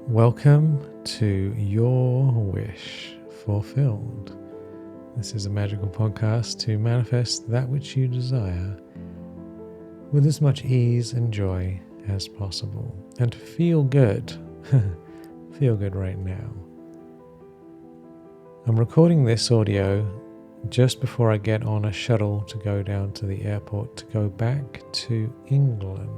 Welcome to Your Wish Fulfilled. This is a magical podcast to manifest that which you desire with as much ease and joy as possible, and to feel good. Feel good right now. I'm recording this audio just before I get on a shuttle to go down to the airport to go back to England.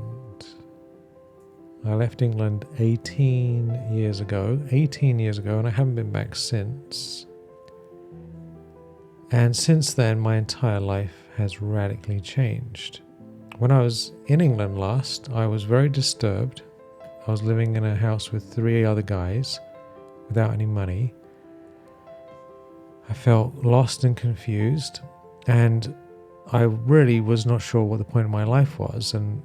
I left England 18 years ago, and I haven't been back since. And since then, my entire life has radically changed. When I was in England last, I was very disturbed. I was living in a house with 3 other guys without any money. I felt lost and confused, and I really was not sure what the point of my life was. And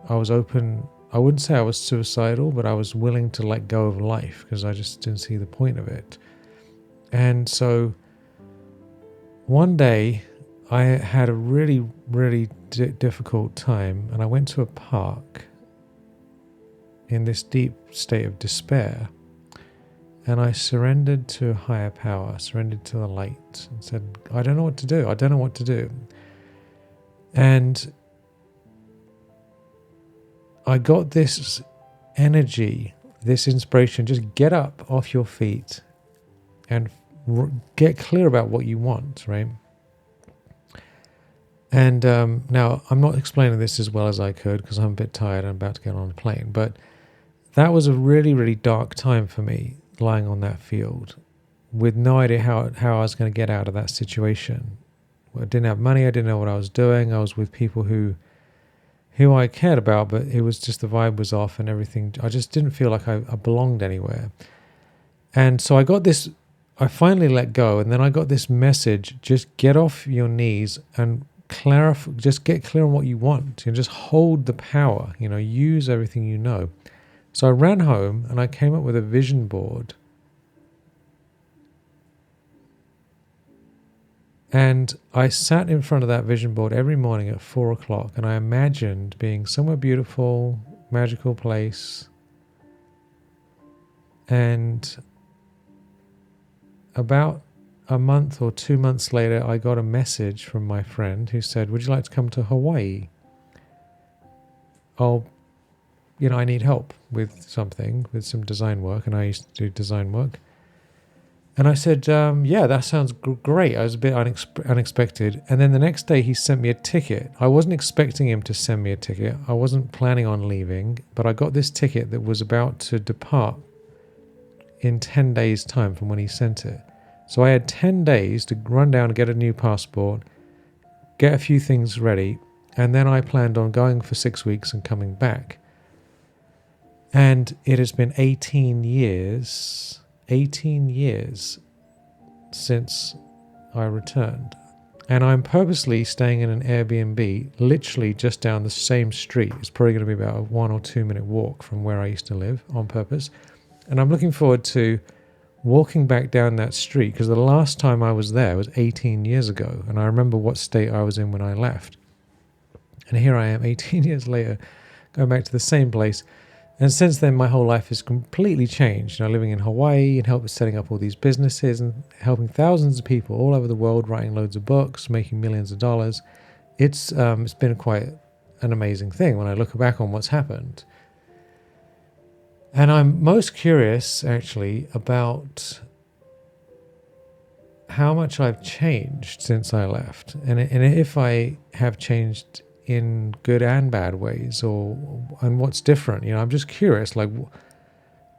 I was open. I wouldn't say I was suicidal, but I was willing to let go of life because I just didn't see the point of it. And so one day I had a really, really difficult time, and I went to a park in this deep state of despair, and I surrendered to a higher power, surrendered to the light, and said, I don't know what to do. I don't know what to do. And I got this energy, this inspiration, just get up off your feet and get clear about what you want, right? And now, I'm not explaining this as well as I could because I'm a bit tired and I'm about to get on a plane, but that was a really, really dark time for me, lying on that field with no idea how I was going to get out of that situation. I didn't have money, I didn't know what I was doing, I was with people who I cared about, but it was just the vibe was off and everything. I just didn't feel like I belonged anywhere. And so I finally let go, and then I got this message, just get off your knees and clarify, just get clear on what you want, and just hold the power, use everything you know. So I ran home and I came up with a vision board. And I sat in front of that vision board every morning at 4:00, and I imagined being somewhere beautiful, magical place. And about a month or 2 months later, I got a message from my friend who said, would you like to come to Hawaii? I need help with some design work, and I used to do design work. And I said, yeah, that sounds great. I was a bit unexpected. And then the next day he sent me a ticket. I wasn't expecting him to send me a ticket. I wasn't planning on leaving, but I got this ticket that was about to depart in 10 days' time from when he sent it. So I had 10 days to run down and get a new passport, get a few things ready, and then I planned on going for 6 weeks and coming back. And it has been 18 years since I returned. And I'm purposely staying in an Airbnb literally just down the same street. It's probably going to be about a 1 or 2 minute walk from where I used to live on purpose. And I'm looking forward to walking back down that street because the last time I was there was 18 years ago. And I remember what state I was in when I left. And here I am 18 years later, going back to the same place. And since then, my whole life has completely changed. Living in Hawaii and setting up all these businesses and helping thousands of people all over the world, writing loads of books, making millions of dollars. It's been quite an amazing thing when I look back on what's happened. And I'm most curious, actually, about how much I've changed since I left, and if I have changed in good and bad ways, and what's different. I'm just curious.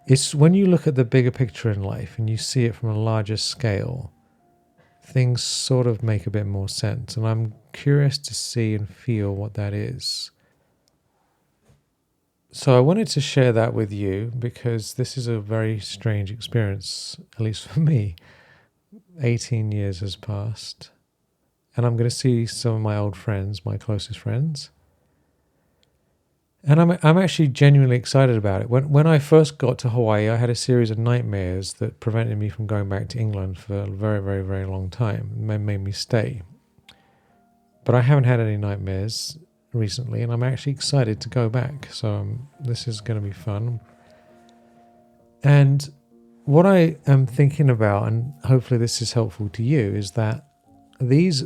It's when you look at the bigger picture in life and you see it from a larger scale, things sort of make a bit more sense. And I'm curious to see and feel what that is. So I wanted to share that with you because this is a very strange experience, at least for me. 18 years has passed. And I'm going to see some of my old friends, my closest friends. And I'm actually genuinely excited about it. When I first got to Hawaii, I had a series of nightmares that prevented me from going back to England for a very, very, very long time. It made me stay. But I haven't had any nightmares recently, and I'm actually excited to go back. So this is going to be fun. And what I am thinking about, and hopefully this is helpful to you, is that these,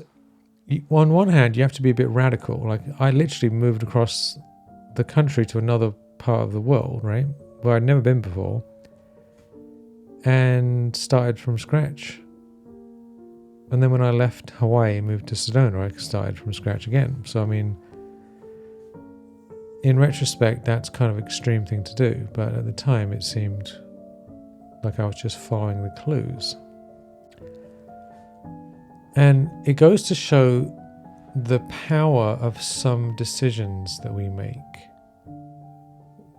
on one hand, you have to be a bit radical. Like, I literally moved across the country to another part of the world, right, where I'd never been before, and started from scratch. And then when I left Hawaii and moved to Sedona, I started from scratch again. So, I mean, in retrospect, that's kind of an extreme thing to do. But at the time, it seemed like I was just following the clues. And it goes to show the power of some decisions that we make.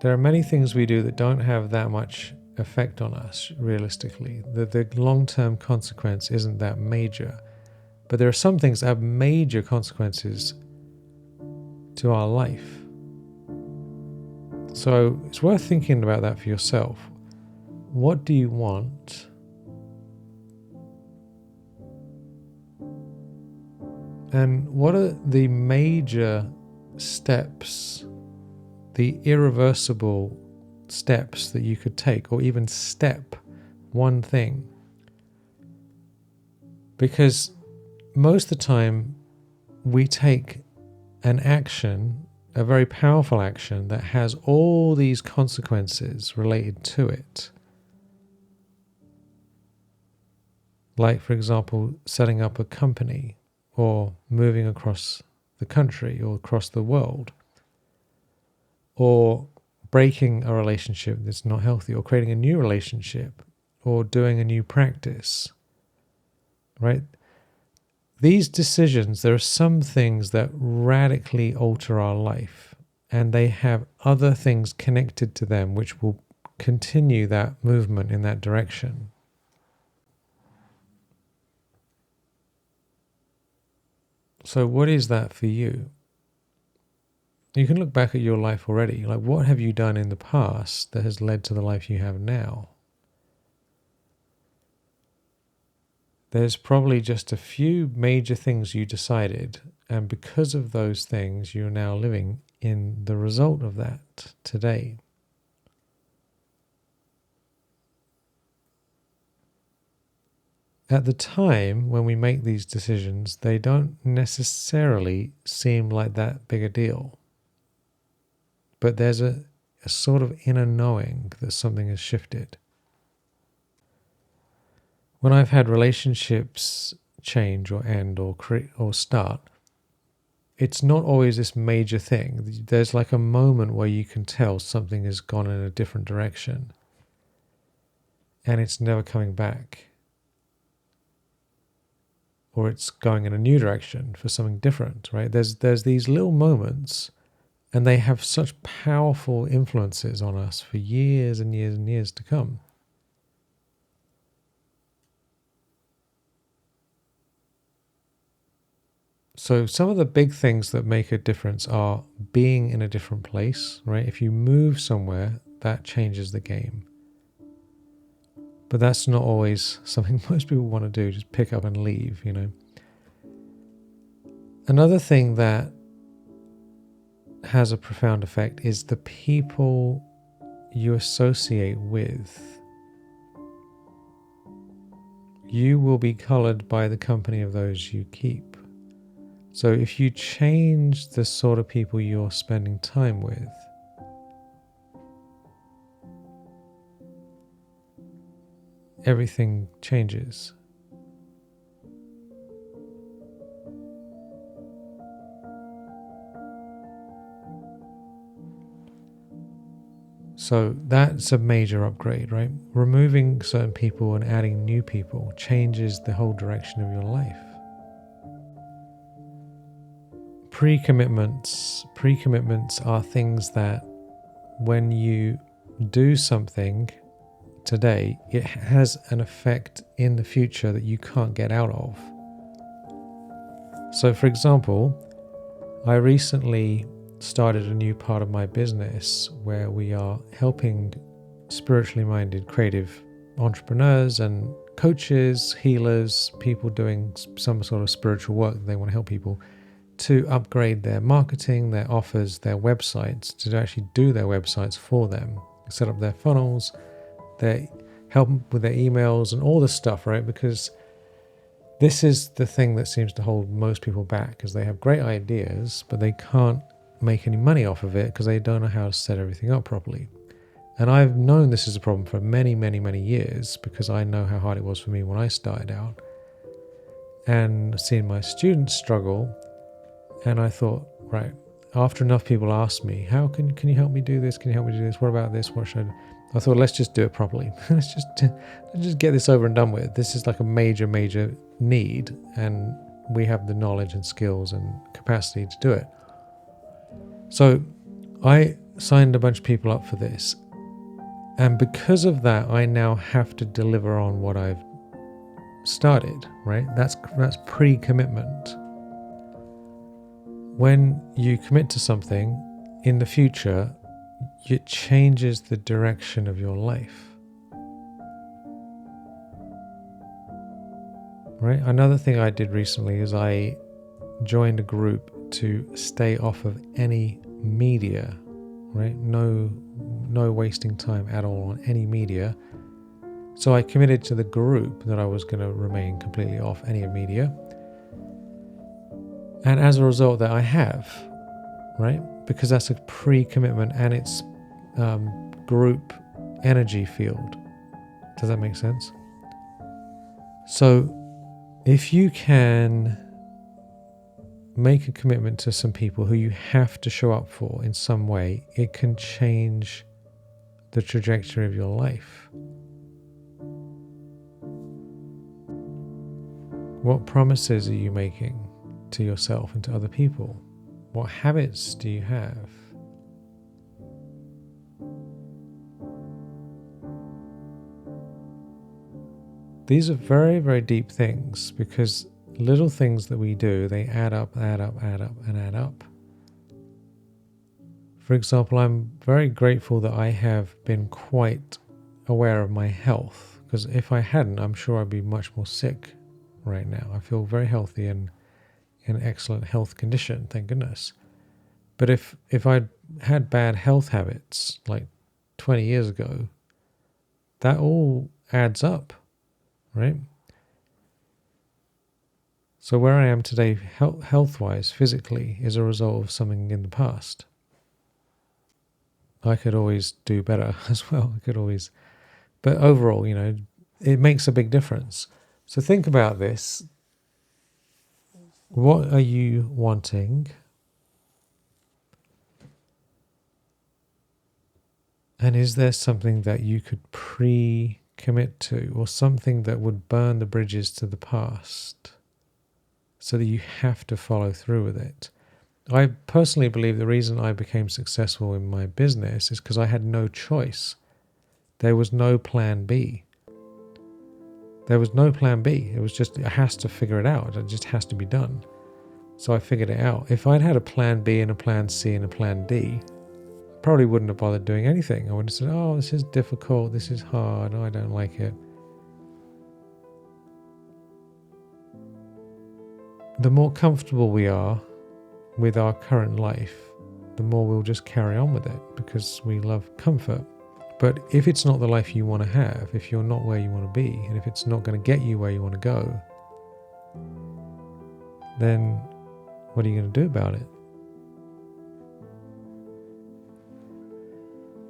There are many things we do that don't have that much effect on us, realistically. The long-term consequence isn't that major. But there are some things that have major consequences to our life. So it's worth thinking about that for yourself. What do you want? And what are the major steps, the irreversible steps that you could take, or even step one thing? Because most of the time we take an action, a very powerful action that has all these consequences related to it. Like, for example, setting up a company, or moving across the country or across the world, or breaking a relationship that's not healthy, or creating a new relationship, or doing a new practice, right? These decisions, there are some things that radically alter our life, and they have other things connected to them which will continue that movement in that direction. So what is that for you? You can look back at your life already. Like, what have you done in the past that has led to the life you have now? There's probably just a few major things you decided, and because of those things, you're now living in the result of that today. At the time when we make these decisions, they don't necessarily seem like that big a deal. But there's a sort of inner knowing that something has shifted. When I've had relationships change or end or start, it's not always this major thing. There's like a moment where you can tell something has gone in a different direction, and it's never coming back. Or it's going in a new direction for something different, right? There's these little moments, and they have such powerful influences on us for years and years and years to come. So some of the big things that make a difference are being in a different place, right? If you move somewhere, that changes the game. But that's not always something most people want to do, just pick up and leave, you know. Another thing that has a profound effect is the people you associate with. You will be colored by the company of those you keep. So if you change the sort of people you're spending time with, everything changes. So that's a major upgrade, right? Removing certain people and adding new people changes the whole direction of your life. Pre-commitments are things that when you do something today, it has an effect in the future that you can't get out of. So for example, I recently started a new part of my business where we are helping spiritually minded creative entrepreneurs and coaches, healers, people doing some sort of spiritual work that they want to help people to upgrade their marketing, their offers, their websites, to actually do their websites for them, set up their funnels, their help them with their emails and all this stuff, right? Because this is the thing that seems to hold most people back, because they have great ideas, but they can't make any money off of it because they don't know how to set everything up properly. And I've known this is a problem for many, many, many years, because I know how hard it was for me when I started out, and seeing my students struggle. And I thought, right, after enough people asked me, how can you help me do this? Can you help me do this? What about this? What should I do? I thought, let's just do it properly. let's just get this over and done with. This is like a major, major need, and we have the knowledge and skills and capacity to do it. So I signed a bunch of people up for this. And because of that, I now have to deliver on what I've started, right? That's pre-commitment. When you commit to something, in the future, it changes the direction of your life. Right? Another thing I did recently is I joined a group to stay off of any media, right? No wasting time at all on any media. So I committed to the group that I was going to remain completely off any media. And as a result that I have, right? Because that's a pre-commitment, and it's group energy field. Does that make sense? So if you can make a commitment to some people who you have to show up for in some way, it can change the trajectory of your life. What promises are you making to yourself and to other people? What habits do you have? These are very, very deep things, because little things that we do, they add up. For example, I'm very grateful that I have been quite aware of my health, because if I hadn't, I'm sure I'd be much more sick right now. I feel very healthy and in excellent health condition, thank goodness. But if I'd had bad health habits like 20 years ago, that all adds up, right? So where I am today, health-wise, physically, is a result of something in the past. I could always do better as well. But overall, it makes a big difference. So think about this. What are you wanting? And is there something that you could pre-commit to, or something that would burn the bridges to the past so that you have to follow through with it? I personally believe the reason I became successful in my business is because I had no choice. There was no plan B. There was no plan B. It was just, it has to figure it out. It just has to be done. So I figured it out. If I'd had a plan B and a plan C and a plan D, I probably wouldn't have bothered doing anything. I would have said, oh, this is difficult. This is hard. Oh, I don't like it. The more comfortable we are with our current life, the more we'll just carry on with it, because we love comfort. But if it's not the life you want to have, if you're not where you want to be, and if it's not going to get you where you want to go, then what are you going to do about it?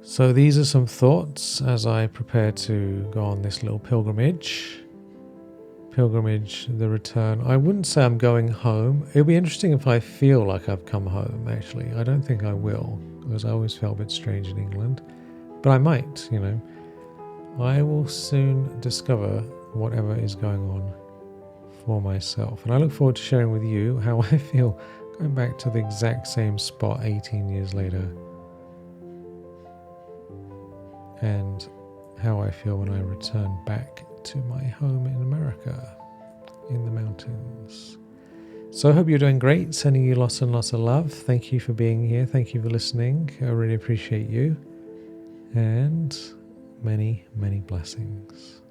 So these are some thoughts as I prepare to go on this little pilgrimage, the return. I wouldn't say I'm going home. It'll be interesting if I feel like I've come home, actually. I don't think I will, because I always felt a bit strange in England. But I might, I will soon discover whatever is going on for myself. And I look forward to sharing with you how I feel going back to the exact same spot 18 years later, and how I feel when I return back to my home in America, in the mountains. So I hope you're doing great. Sending you lots and lots of love. Thank you for being here. Thank you for listening. I really appreciate you. And many, many blessings.